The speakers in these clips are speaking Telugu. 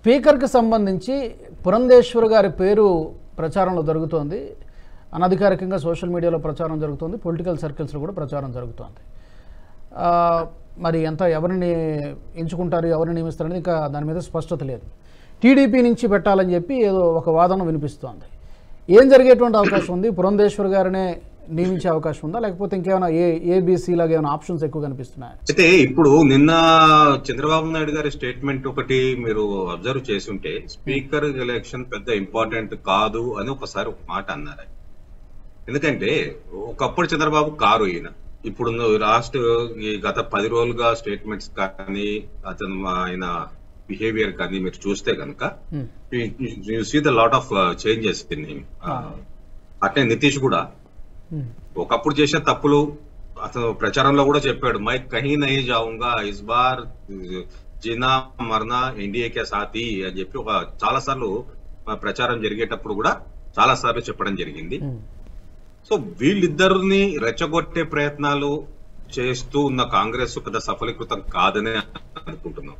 స్పీకర్కి సంబంధించి పురంధేశ్వర్ గారి పేరు ప్రచారంలో జరుగుతోంది. అనధికారికంగా సోషల్ మీడియాలో ప్రచారం జరుగుతోంది, పొలిటికల్ సర్కిల్స్లో కూడా ప్రచారం జరుగుతోంది. మరి ఎవరిని ఎంచుకుంటారు, ఎవరిని నియమిస్తారనేది ఇంకా దాని మీద స్పష్టత లేదు. టీడీపీ నుంచి పెట్టాలని చెప్పి ఏదో ఒక వాదన వినిపిస్తోంది. ఏం జరిగేటువంటి అవకాశం ఉంది? పురంధేశ్వర్ గారినే నియమించే అవకాశం ఉందా, లేకపోతే ఇంకేమైనా ఏబీసీ లాగా ఏమైనా ఆప్షన్స్ ఎక్కువ కనిపిస్తున్నాయి? అయితే ఇప్పుడు నిన్న చంద్రబాబు నాయుడు గారి స్టేట్మెంట్ ఒకటి మీరు అబ్జర్వ్ చేసి ఉంటే, స్పీకర్ ఎలక్షన్ పెద్ద ఇంపార్టెంట్ కాదు అని ఒకసారి ఒక మాట అన్నారు. ఎందుకంటే ఒకప్పుడు చంద్రబాబు కారు ఈయన, ఇప్పుడు లాస్ట్ గత 10 రోజులుగా స్టేట్మెంట్స్ కానీ అతను ఆయన బిహేవియర్ కానీ మీరు చూస్తే కనుక you see the lot of changes. అట్లే నితీష్ కూడా ఒకప్పుడు చేసిన తప్పులు అతను ప్రచారంలో కూడా చెప్పాడు, my Kahin Nahi జాऊंगा is bar జీనా మర్నా ఎన్డీఏకే సాథీ అని చెప్పి చాలా సార్లు ప్రచారం జరిగేటప్పుడు కూడా చాలా సార్లు చెప్పడం జరిగింది. సో వీళ్ళిద్దరిని రెచ్చగొట్టే ప్రయత్నాలు చేస్తూ ఉన్న కాంగ్రెస్ పెద్ద సఫలీకృతం కాదని అనుకుంటున్నాం.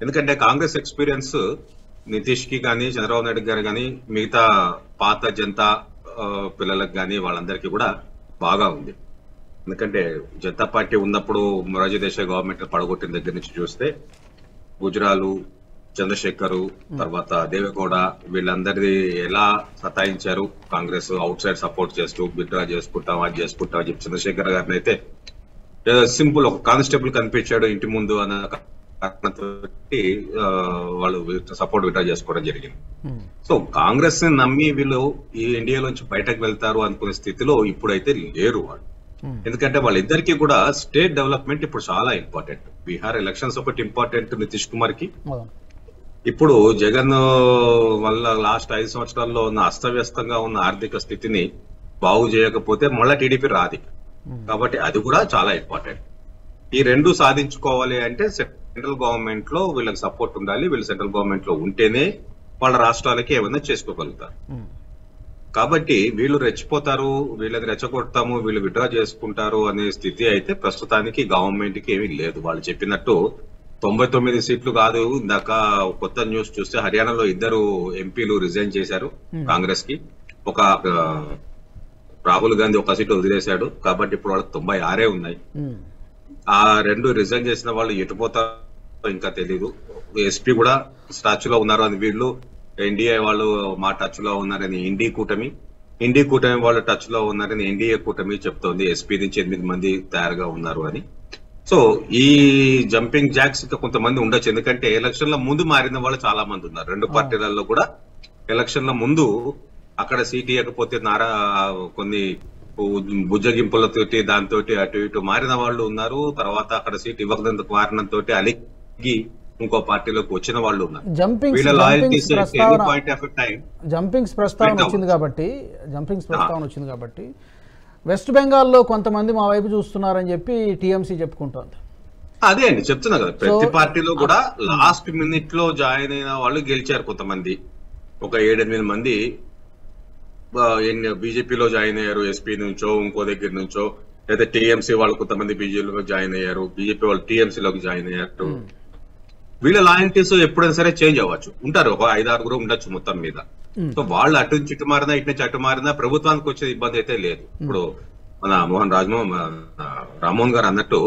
ఎందుకంటే కాంగ్రెస్ ఎక్స్పీరియన్స్ నితీష్ కి కానీ చంద్రబాబు నాయుడు గారు కానీ మిగతా పాత జనతా పిల్లలకు కానీ వాళ్ళందరికీ కూడా బాగా ఉంది. ఎందుకంటే జనతా పార్టీ ఉన్నప్పుడు మొరార్జీ దేశాయ్ గవర్నమెంట్ పడగొట్టిన దగ్గర నుంచి చూస్తే గుజరాలు, చంద్రశేఖర్, తర్వాత దేవేగౌడ వీళ్ళందరిది ఎలా సతాయించారు కాంగ్రెస్, అవుట్ సైడ్ సపోర్ట్ చేస్తూ విత్డ్రా చేసుకుంటాం అది చేసుకుంటాం అని చెప్పి చంద్రశేఖర్ గారిని అయితే సింపుల్ ఒక కానిస్టేబుల్ కనిపించాడు ఇంటి ముందు అన్న కారణంతో వాళ్ళు సపోర్ట్ విత్డ్రా చేసుకోవడం జరిగింది. సో కాంగ్రెస్ ని నమ్మి వీళ్ళు ఈ ఎన్డీఏలోంచి బయటకు వెళ్తారు అనుకునే స్థితిలో ఇప్పుడైతే లేరు వాళ్ళు. ఎందుకంటే వాళ్ళిద్దరికీ కూడా స్టేట్ డెవలప్మెంట్ ఇప్పుడు చాలా ఇంపార్టెంట్. బీహార్ ఎలక్షన్స్ ఒకటి ఇంపార్టెంట్ నితీష్ కుమార్ కి. ఇప్పుడు జగన్ వల్ల లాస్ట్ 5 సంవత్సరాల్లో ఉన్న అస్తవ్యస్తంగా ఉన్న ఆర్థిక స్థితిని బాగు చేయకపోతే మళ్ళా టీడీపీ రాదు. కాబట్టి అది కూడా చాలా ఇంపార్టెంట్. ఈ రెండు సాధించుకోవాలి అంటే సెంట్రల్ గవర్నమెంట్ లో వీళ్ళకి సపోర్ట్ ఉండాలి. వీళ్ళు సెంట్రల్ గవర్నమెంట్ లో ఉంటేనే వాళ్ళ రాష్ట్రాలకి ఏమైనా చేసుకోగలుగుతారు. కాబట్టి వీళ్ళు రెచ్చిపోతారు, వీళ్ళని రెచ్చగొడతాము, వీళ్ళు విత్డ్రా చేసుకుంటారు అనే స్థితి అయితే ప్రస్తుతానికి గవర్నమెంట్ కి ఏమీ లేదు. వాళ్ళు చెప్పినట్టు 99 సీట్లు కాదు. ఇందాక కొత్త న్యూస్ చూస్తే హర్యానాలో 2 ఎంపీలు రిజైన్ చేశారు కాంగ్రెస్ కి. ఒక రాహుల్ గాంధీ 1 సీటు వదిలేశాడు. కాబట్టి ఇప్పుడు వాళ్ళకి 96 ఉన్నాయి. ఆ 2 రిజైన్ చేసిన వాళ్ళు ఎటుపోతారో ఇంకా తెలీదు. ఎస్పీ కూడా టచ్ లో ఉన్నారు అని వీళ్ళు, ఎన్డీఏ వాళ్ళు మా టచ్ లో ఉన్నారని ఇండీ కూటమి వాళ్ళు టచ్ లో ఉన్నారని ఎన్డీఏ కూటమి చెప్తోంది. ఎస్పీ నుంచి 8 మంది తయారుగా ఉన్నారు అని. సో ఈ జంపింగ్ జాక్స్ ఇంకా కొంతమంది ఉండొచ్చు. ఎందుకంటే ఎలక్షన్ల ముందు మారిన వాళ్ళు చాలా మంది ఉన్నారు. 2 పార్టీలలో కూడా ఎలక్షన్ల ముందు అక్కడ సీట్ ఇవ్వకపోతే కొన్ని బుజ్జగింపులతోటి దాంతో అటు ఇటు మారిన వాళ్ళు ఉన్నారు. తర్వాత అక్కడ సీట్ ఇవ్వకపోతే కారణంతో అలిగి ఇంకో పార్టీలోకి వచ్చిన వాళ్ళు ఉన్నారు. జంపింగ్స్ ప్రస్తావన వచ్చింది కాబట్టి వెస్ట్ బెంగాల్లో కొంతమంది మా వైపు చూస్తున్నారని చెప్పి టీఎంసీ చెప్పుకుంటోంది. అదే అండి చెప్తున్నా కదా, ప్రతి పార్టీలో కూడా లాస్ట్ మినిట్ లో జాయిన్ అయిన వాళ్ళు గెలిచారు. కొంతమంది ఒక 7-8 మంది బీజేపీలో జాయిన్ అయ్యారు, ఎస్పీ నుంచో ఇంకో దగ్గర నుంచో. లేదా టీఎంసీ వాళ్ళు కొంతమంది బీజేపీలో జాయిన్ అయ్యారు, బీజేపీ వాళ్ళు టీఎంసీలోకి జాయిన్ అయ్యారు. వీళ్ళ లాయల్టీస్ ఎప్పుడైనా సరే చేంజ్ అవ్వచ్చు, ఉంటారు. ఒక 5-6 ఉండొచ్చు మొత్తం మీద. సో వాళ్ళు అటు నుంచి ఇటు మారినా ఇటు నుంచి అటు మారినా ప్రభుత్వానికి వచ్చే ఇబ్బంది అయితే లేదు. ఇప్పుడు మన రామ్మోహన్ గారు అన్నట్టు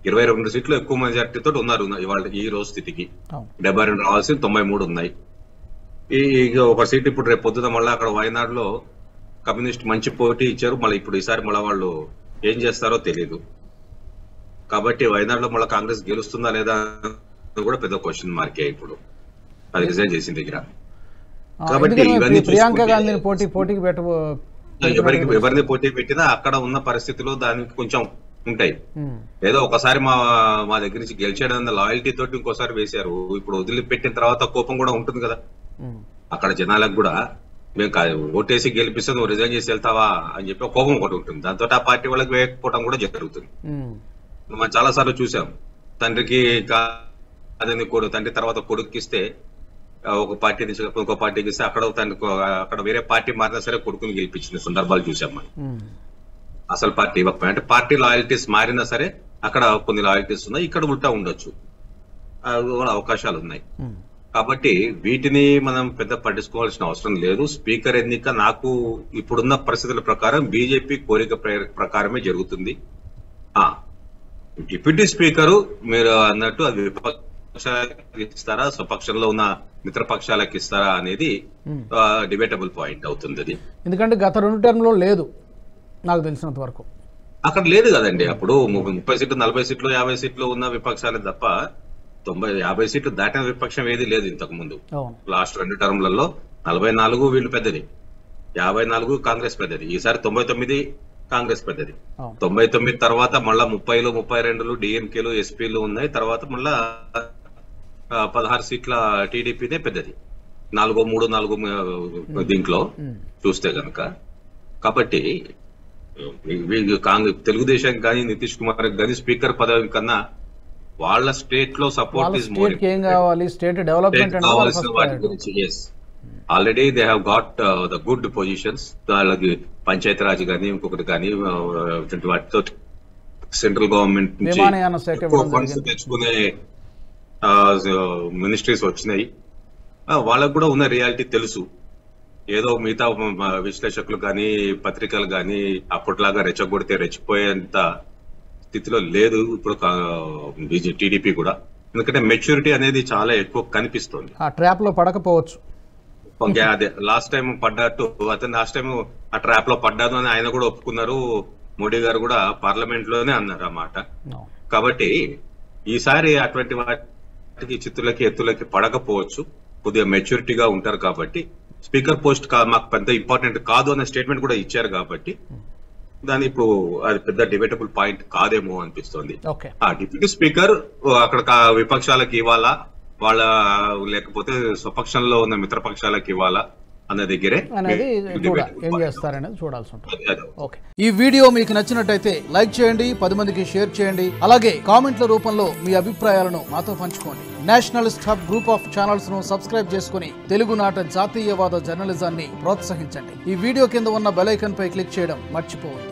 22 సీట్లు ఎక్కువ మెజార్టీతో ఉన్నారు ఇవాళ ఈ రోజు స్థితికి. 72 రావాల్సి 93 ఉన్నాయి. ఒక సీట్ ఇప్పుడు రేపు పొద్దున మళ్ళీ అక్కడ వయనాడులో కమ్యూనిస్ట్ మంచి పోటీ ఇచ్చారు. మళ్ళీ ఇప్పుడు ఈసారి మళ్ళీ వాళ్ళు ఏం చేస్తారో తెలియదు. కాబట్టి వయనాడులో మళ్ళీ కాంగ్రెస్ గెలుస్తుందా లేదా కూడా పెద్ద క్వశ్చన్ మార్కే ఇప్పుడు అది రిజైన్ చేసిన దగ్గర. కాబట్టి ఇవన్నీ ఎవరిని పోటీ పెట్టినా అక్కడ ఉన్న పరిస్థితులు దానికి కొంచెం ఉంటాయి. ఏదో ఒకసారి మా దగ్గర నుంచి గెలిచేయడం లాయల్టీ తోటి ఇంకోసారి వేశారు. ఇప్పుడు వదిలిపెట్టిన తర్వాత కోపం కూడా ఉంటుంది కదా అక్కడ జనాలకు కూడా. మేము ఓటేసి గెలిపిస్తే నువ్వు రిజైన్ చేసి వెళ్తావా అని చెప్పి కోపం ఒకటి ఉంటుంది. దాంతో ఆ పార్టీ వాళ్ళకి వేయకపోవడం కూడా జరుగుతుంది. మనం చాలా సార్లు చూసాం. తండ్రికి కాదని తండ్రి తర్వాత కొడుకుకిస్తే ఒక పార్టీ నుంచి ఇంకో పార్టీకి ఇస్తే అక్కడ వేరే పార్టీ మారినా సరే కొడుకుని గెలిపించిన సందర్భాలు చూసాం మనం. అసలు పార్టీ ఇవ్వకపోయినా అంటే పార్టీ లాయల్టీస్ మారినా సరే అక్కడ కొన్ని లాయల్టీస్ ఉన్నాయి, ఇక్కడ ఉల్టా ఉండొచ్చు, అవకాశాలు ఉన్నాయి. కాబట్టి వీటిని మనం పెద్ద పట్టించుకోవాల్సిన అవసరం లేదు. స్పీకర్ ఎన్నిక నాకు ఇప్పుడున్న పరిస్థితుల ప్రకారం బీజేపీ కోరిక ప్రకారమే జరుగుతుంది. డిప్యూటీ స్పీకరు మీరు అన్నట్టు అది విపక్షాలకు ఇస్తారా, స్వపక్షంలో ఉన్న మిత్రపక్షాలకు ఇస్తారా అనేది డిబేటబుల్ పాయింట్ అవుతుంది. అది ఎందుకంటే గత 2 టర్మ్ లో లేదు నాకు తెలిసినంత వరకు. అక్కడ లేదు కదండి. అప్పుడు 30 సీట్లు 40 సీట్లు 50 సీట్లు ఉన్న విపక్షాలే తప్ప 50 సీట్లు దాటిన విపక్షం ఏది లేదు ఇంతకు ముందు. లాస్ట్ 2 టర్మ్లలో 44 వీళ్ళు పెద్దది, 54 కాంగ్రెస్ పెద్దది, ఈసారి 99 కాంగ్రెస్ పెద్దది. 99 తర్వాత మళ్ళా 30లు 32లు డిఎంకేలు ఎస్పీలు ఉన్నాయి. తర్వాత మళ్ళా 16 సీట్ల టీడీపీనే పెద్దది, 4-3-4 దీంట్లో చూస్తే గనక. కాబట్టి తెలుగుదేశం కానీ నితీష్ కుమార్ కానీ స్పీకర్ పదవి కన్నా వాళ్ళ స్టేట్ లో support is more. State development కావాల్సిన వాటి గురించి already they have got the good positions. వాళ్ళకి పంచాయతీరాజ్ కానీ ఇంకొకటి కానీ వాటితో సెంట్రల్ గవర్నమెంట్ నుంచి ఫండ్స్ తెచ్చుకునే మినిస్ట్రీస్ వచ్చినాయి. వాళ్ళకు కూడా ఉన్న రియాలిటీ తెలుసు. ఏదో మిగతా విశ్లేషకులు కానీ పత్రికలు కానీ అప్పట్లాగా రెచ్చగొడితే రెచ్చిపోయేంత స్థితిలో లేదు ఇప్పుడు టీడీపీ కూడా. ఎందుకంటే మెచ్యూరిటీ అనేది చాలా ఎక్కువ కనిపిస్తుంది. ఆ ట్రాప్ లో పడకపోవచ్చు. అదే లాస్ట్ టైం పడ్డట్టు అతను లాస్ట్ టైం ఆ ట్రాప్ లో పడ్డాను అని ఆయన కూడా ఒప్పుకున్నారు. మోడీ గారు కూడా పార్లమెంట్ లోనే అన్నారు ఆ మాట. కాబట్టి ఈసారి అటువంటి వాటికి చిత్తులకి ఎత్తులకి పడకపోవచ్చు. కొద్దిగా మెచ్యూరిటీగా ఉంటారు కాబట్టి స్పీకర్ పోస్ట్ మాకు పెద్ద ఇంపార్టెంట్ కాదు అనే స్టేట్మెంట్ కూడా ఇచ్చారు కాబట్టి దాని ఇప్పుడు అది పెద్ద డిబేటబుల్ పాయింట్ కాదేమో అనిపిస్తుంది. డిప్యూటీ స్పీకర్ అక్కడ విపక్షాలకు ఇవ్వాలా వాళ్ళ లేకపోతే స్వపక్షంలో ఉన్న మిత్రపక్షాలకు ఇవ్వాలా అన్న దగ్గరే అనేది ఏం చేస్తారనేది చూడాల్సి ఉంటుంది. ఓకే, ఈ వీడియో మీకు నచ్చినట్టయితే లైక్ చేయండి, 10 మందికి షేర్ చేయండి. అలాగే కామెంట్ల రూపంలో మీ అభిప్రాయాలను మాతో పంచుకోండి. Nationalist hub group of channels ను సబ్స్క్రైబ్ చేసుకుని తెలుగునాట జాతీయవాద జర్నలిజాన్ని ప్రోత్సహించండి. ఈ వీడియో కింద ఉన్న బెల్ ఐకాన్ పై క్లిక్ చేయడం మర్చిపోవద్దు.